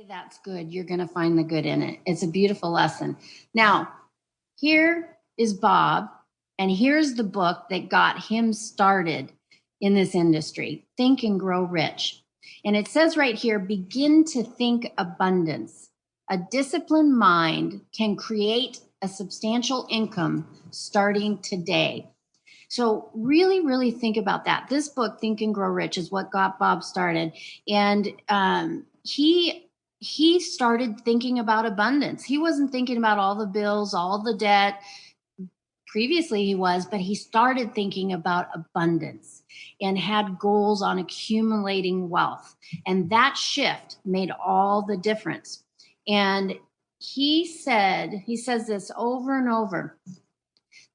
That's good. You're going to find the good in it. It's a beautiful lesson. Now, here is Bob, and here's the book that got him started in this industry, Think and Grow Rich. And it says right here, begin to think abundance. A disciplined mind can create a substantial income starting today. So really, really think about that. This book, Think and Grow Rich, is what got Bob started. And he started thinking about abundance. He wasn't thinking about all the bills, all the debt. Previously he was, but he started thinking about abundance and had goals on accumulating wealth. And that shift made all the difference. And he says this over and over,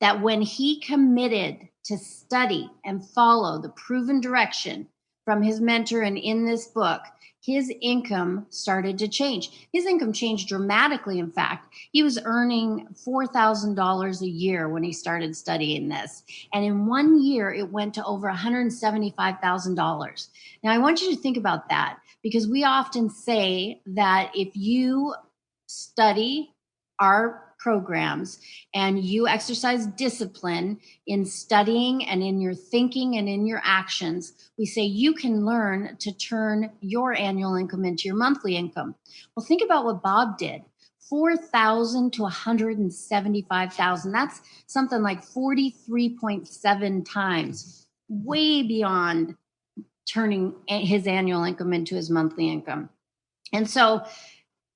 that when he committed to study and follow the proven direction from his mentor and in this book, his income started to change. His income changed dramatically. In fact, he was earning $4,000 a year when he started studying this. And in 1 year, it went to over $175,000. Now, I want you to think about that, because we often say that if you study our programs and you exercise discipline in studying and in your thinking and in your actions, we say you can learn to turn your annual income into your monthly income. Well, think about what Bob did. 4,000 to 175,000. That's something like 43.7 times, way beyond turning his annual income into his monthly income. And so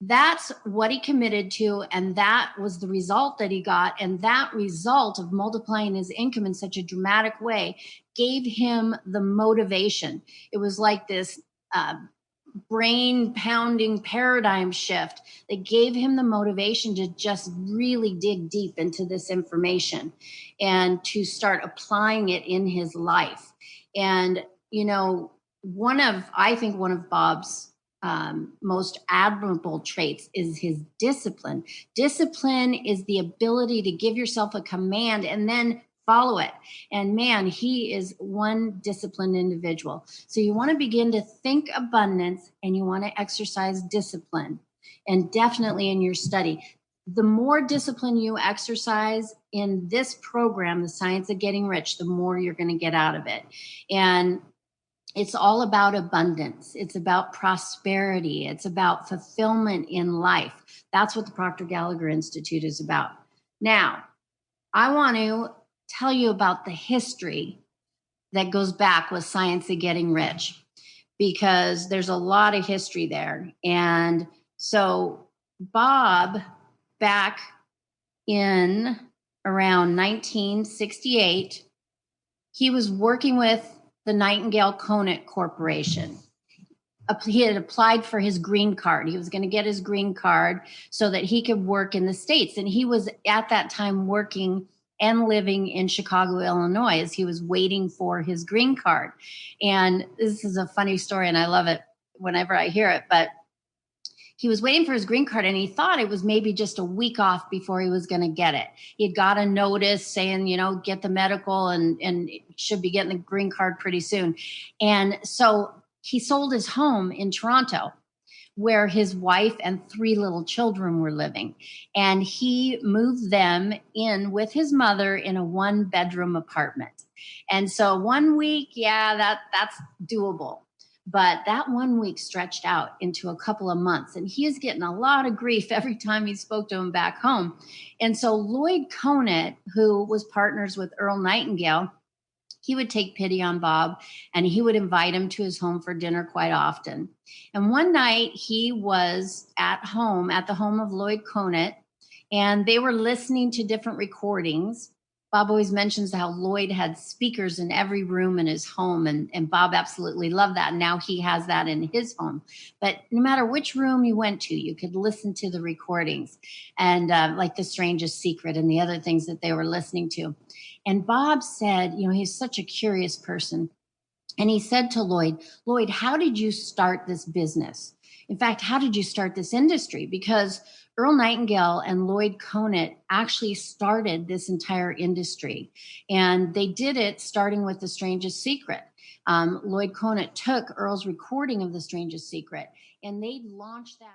that's what he committed to, and that was the result that he got. And that result of multiplying his income in such a dramatic way gave him the motivation. It was like this brain-pounding paradigm shift that gave him the motivation to just really dig deep into this information and to start applying it in his life. And, you know, I think one of Bob's most admirable traits is his discipline. Discipline is the ability to give yourself a command and then follow it. And man, he is one disciplined individual. So you want to begin to think abundance, and you want to exercise discipline, and definitely in your study. The more discipline you exercise in this program, The Science of Getting Rich, the more you're going to get out of it. And it's all about abundance. It's about prosperity. It's about fulfillment in life. That's what the Proctor Gallagher Institute is about. Now, I want to tell you about the history that goes back with Science of Getting Rich, because there's a lot of history there. And so Bob, back in around 1968, he was working with the Nightingale Conant Corporation. He had applied for his green card. He was going to get his green card so that he could work in the States. And he was at that time working and living in Chicago, Illinois, as he was waiting for his green card. And this is a funny story, and I love it whenever I hear it. But he was waiting for his green card, and he thought it was maybe just a week off before he was going to get it. He'd got a notice saying, you know, get the medical and should be getting the green card pretty soon. And so he sold his home in Toronto, where his wife and 3 little children were living. And he moved them in with his mother in a 1-bedroom apartment. And so 1 week, that's doable. But that 1 week stretched out into a couple of months, and he is getting a lot of grief every time he spoke to him back home. And so Lloyd Conant, who was partners with Earl Nightingale, he would take pity on Bob, and he would invite him to his home for dinner quite often. And one night he was at the home of Lloyd Conant, and they were listening to different recordings. Bob always mentions how Lloyd had speakers in every room in his home, and Bob absolutely loved that. Now he has that in his home. But no matter which room you went to, you could listen to the recordings, and like The Strangest Secret and the other things that they were listening to. And Bob said, you know, he's such a curious person. And he said to Lloyd, how did you start this business? In fact, how did you start this industry? Because Earl Nightingale and Lloyd Conant actually started this entire industry. And they did it starting with The Strangest Secret. Lloyd Conant took Earl's recording of The Strangest Secret, and they launched that.